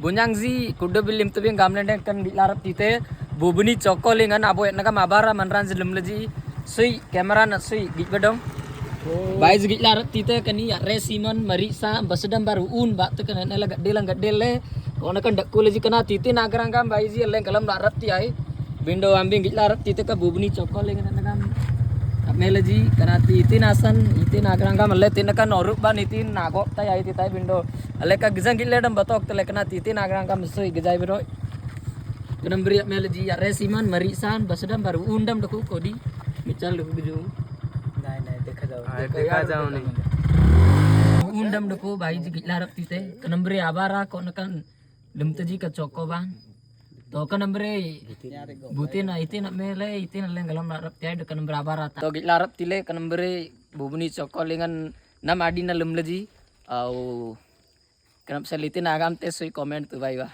bunyang zi kuda bilim tu bing gamne den kan dilarap tite bubuni cokolingan abo naga mabara manran jelum leji sui kamera na sui git bedong bai git larap tite kani re simon marisa basedam baru un bak te kan ela gadel le ona kan dak kuleji kana tite nagrang gam bai ji leng kalam larap ti ai window ambing git larap tite ka bubuni cokolingan naga Meleji karena itin asan itin agrangga mele tin kan oruk ban itin nago tai ai tai window aleka gizang gile dam batok tele kana itin agrangga mesoi gejai bero kenam beri meleji ya resiman marisan basedam baru undam daku kodi mical daku geju नहीं देखा जाओ नहीं undam daku bai ji gilarap tite kenam beri abara ko nakan lemteji ka cokoban तो का number बुती ना इतने मेले इतने लेंगे हम लारप त्याड का नंबर आबार आता तो गिलारप तिले का नंबर बुबनी चोकोलेंगन नम आडी ना लमलजी औ करम से लिते ना आगाम ते सोई कमेंट तो भाई वा